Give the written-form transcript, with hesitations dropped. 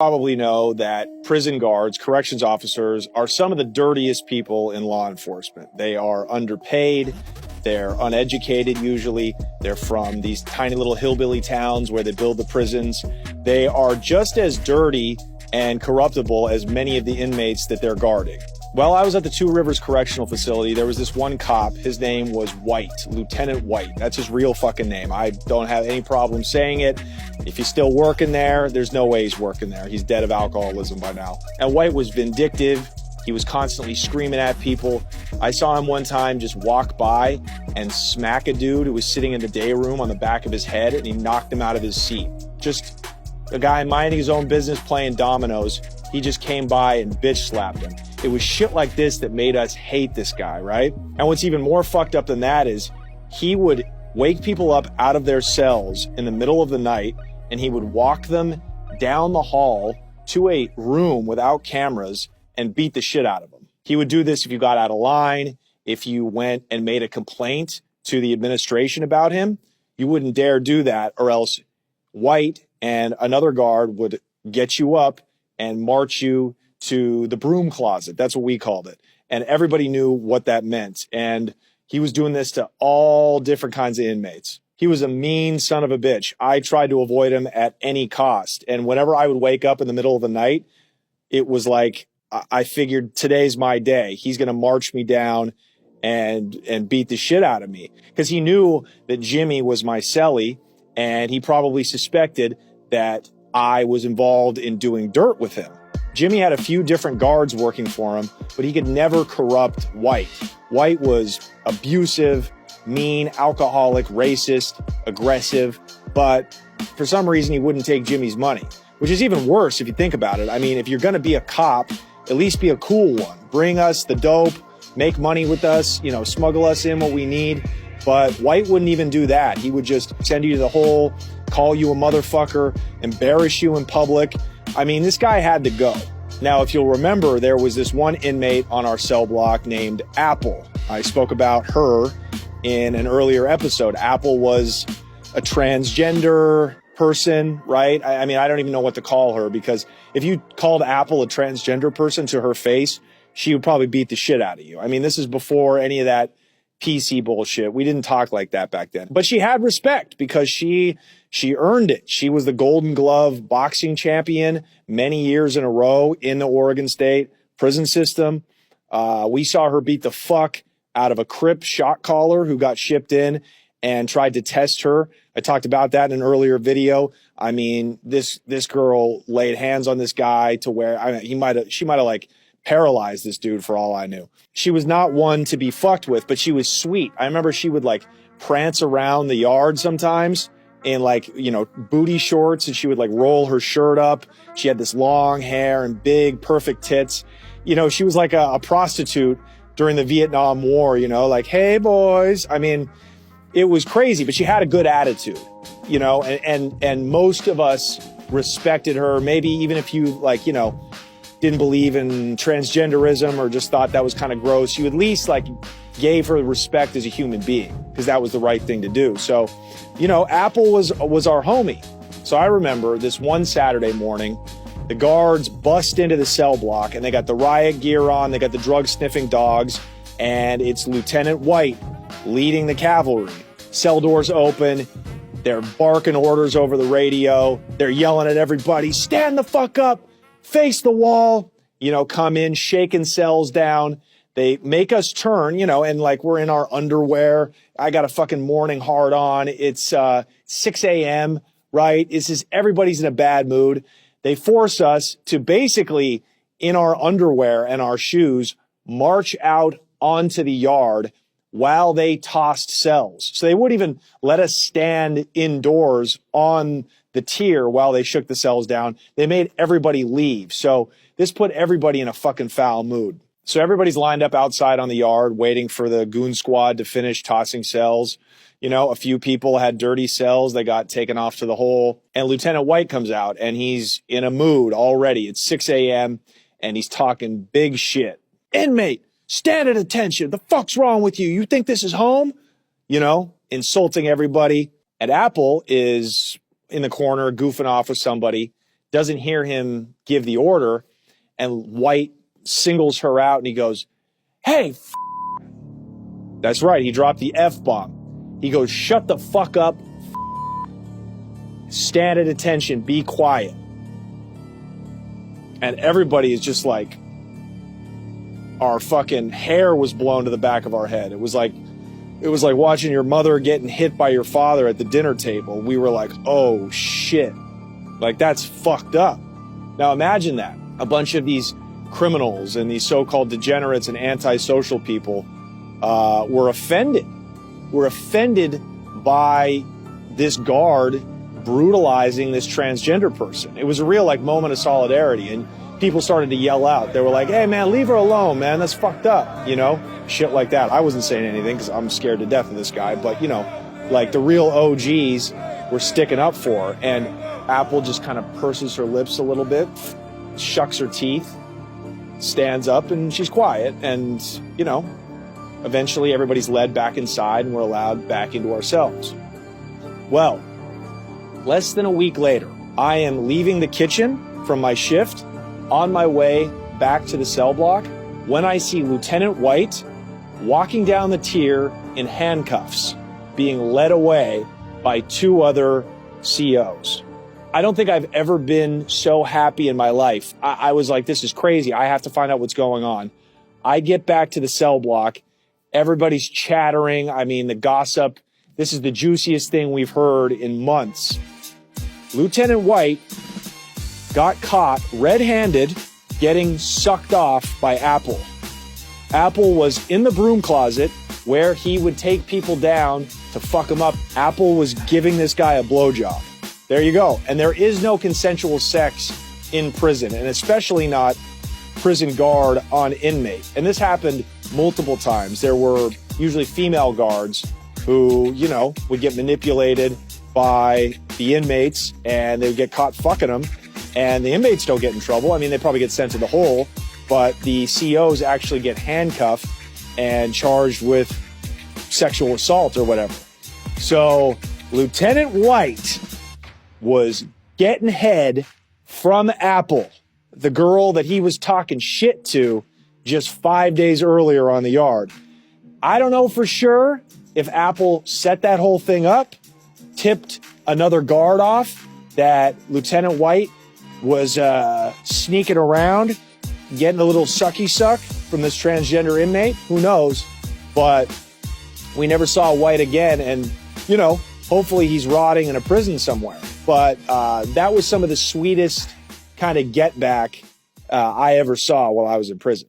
Probably know that prison guards, corrections officers, are some of the dirtiest people in law enforcement. They are underpaid. They're uneducated usually. They're from these tiny little hillbilly towns where they build the prisons. They are just as dirty and corruptible as many of the inmates that they're guarding. While I was at the Two Rivers Correctional Facility, there was this one cop. His name was White, Lieutenant White. That's his real fucking name. I don't have any problem saying it. If he's still working there, there's no way he's working there. He's dead of alcoholism by now. And White was vindictive. He was constantly screaming at people. I saw him one time just walk by and smack a dude who was sitting in the day room on the back of his head, and he knocked him out of his seat. Just a guy minding his own business playing dominoes. He just came by and bitch slapped him. It was shit like this that made us hate this guy, right? And what's even more fucked up than that is he would wake people up out of their cells in the middle of the night, and he would walk them down the hall to a room without cameras and beat the shit out of them. He would do this if you got out of line, if you went and made a complaint to the administration about him. You wouldn't dare do that, or else White and another guard would get you up and march you to the broom closet. That's what we called it. And everybody knew what that meant. And he was doing this to all different kinds of inmates. He was a mean son of a bitch. I tried to avoid him at any cost. And whenever I would wake up in the middle of the night, it was like, I figured today's my day. He's going to march me down and beat the shit out of me. Because he knew that Jimmy was my cellie, and he probably suspected that I was involved in doing dirt with him. Jimmy had a few different guards working for him, but he could never corrupt White. White was abusive, mean, alcoholic, racist, aggressive, but for some reason he wouldn't take Jimmy's money, which is even worse if you think about it. I mean, if you're going to be a cop, at least be a cool one. Bring us the dope, make money with us, smuggle us in what we need. But White wouldn't even do that. He would just send you to the hole, call you a motherfucker, embarrass you in public. I mean, this guy had to go. Now, if you'll remember, there was this one inmate on our cell block named Apple. I spoke about her in an earlier episode. Apple was a transgender person, right? I mean, I don't even know what to call her, because if you called Apple a transgender person to her face, she would probably beat the shit out of you. I mean, this is before any of that PC bullshit. We didn't talk like that back then. But she had respect because she earned it. She was the Golden Glove boxing champion many years in a row in the Oregon State prison system. We saw her beat the fuck out of a Crip shot caller who got shipped in and tried to test her. I talked about that in an earlier video. I mean, this girl laid hands on this guy to where she might have like paralyzed this dude for all I knew. She was not one to be fucked with, but she was sweet. I remember she would like prance around the yard sometimes in like, booty shorts, and she would like roll her shirt up. She had this long hair and big, perfect tits. She was like a prostitute during the Vietnam War, like, hey boys. I mean, it was crazy, but she had a good attitude, and most of us respected her. Maybe even if you didn't believe in transgenderism or just thought that was kind of gross, you at least gave her respect as a human being, because that was the right thing to do. So, Apple was our homie. So I remember this one Saturday morning, the guards bust into the cell block, and they got the riot gear on, they got the drug sniffing dogs, and it's Lieutenant White leading the cavalry. Cell doors open. They're barking orders over the radio. They're yelling at everybody, stand the fuck up, face the wall, come in, shaking cells down. They make us turn, and we're in our underwear. I got a fucking morning hard on. It's 6 a.m., right? Everybody's in a bad mood. They force us to basically, in our underwear and our shoes, march out onto the yard while they tossed cells. So they wouldn't even let us stand indoors on the tier while they shook the cells down. They made everybody leave. So this put everybody in a fucking foul mood. So everybody's lined up outside on the yard waiting for the goon squad to finish tossing cells. A few people had dirty cells. They got taken off to the hole. And Lieutenant White comes out, and he's in a mood already. It's 6 a.m. and he's talking big shit. Inmate, stand at attention. The fuck's wrong with you? You think this is home? Insulting everybody. And Apple is in the corner goofing off with somebody. doesn't hear him give the order, and White singles her out and he goes, "Hey, that's right, he dropped the F-bomb. He goes, "Shut the fuck up, stand at attention, be quiet." And everybody is just like, our fucking hair was blown to the back of our head. It was like watching your mother getting hit by your father at the dinner table. We were like, oh shit. Like, that's fucked up. Now imagine that. A bunch of these criminals and these so-called degenerates and antisocial people were offended. Were offended by this guard brutalizing this transgender person. It was a real like moment of solidarity, and people started to yell out. They were like, "Hey man, leave her alone, man. That's fucked up," you know, shit like that. I wasn't saying anything because I'm scared to death of this guy, but you know, like the real OGs were sticking up for her. And Apple just kind of purses her lips a little bit, shucks her teeth, stands up, and she's quiet. And you know, eventually everybody's led back inside and we're allowed back into ourselves. Well, less than a week later, I am leaving the kitchen from my shift on my way back to the cell block when I see Lieutenant White walking down the tier in handcuffs, being led away by two other COs. I don't think I've ever been so happy in my life. I was like, this is crazy. I have to find out what's going on. I get back to the cell block. Everybody's chattering. I mean, the gossip. This is the juiciest thing we've heard in months. Lieutenant White got caught red-handed getting sucked off by Apple. Apple was in the broom closet where he would take people down to fuck him up. Apple was giving this guy a blowjob. There you go. And there is no consensual sex in prison, and especially not prison guard on inmate. And this happened multiple times. There were usually female guards who, you know, would get manipulated by the inmates and they would get caught fucking them, and the inmates don't get in trouble. I mean, they probably get sent to the hole, but the COs actually get handcuffed and charged with sexual assault or whatever. So Lieutenant White was getting head from Apple, the girl that he was talking shit to just 5 days earlier on the yard. I don't know for sure if Apple set that whole thing up, tipped another guard off, that Lieutenant White was sneaking around, getting a little sucky suck from this transgender inmate. Who knows? But we never saw White again, and you know, hopefully he's rotting in a prison somewhere. But that was some of the sweetest kind of get back I ever saw while I was in prison.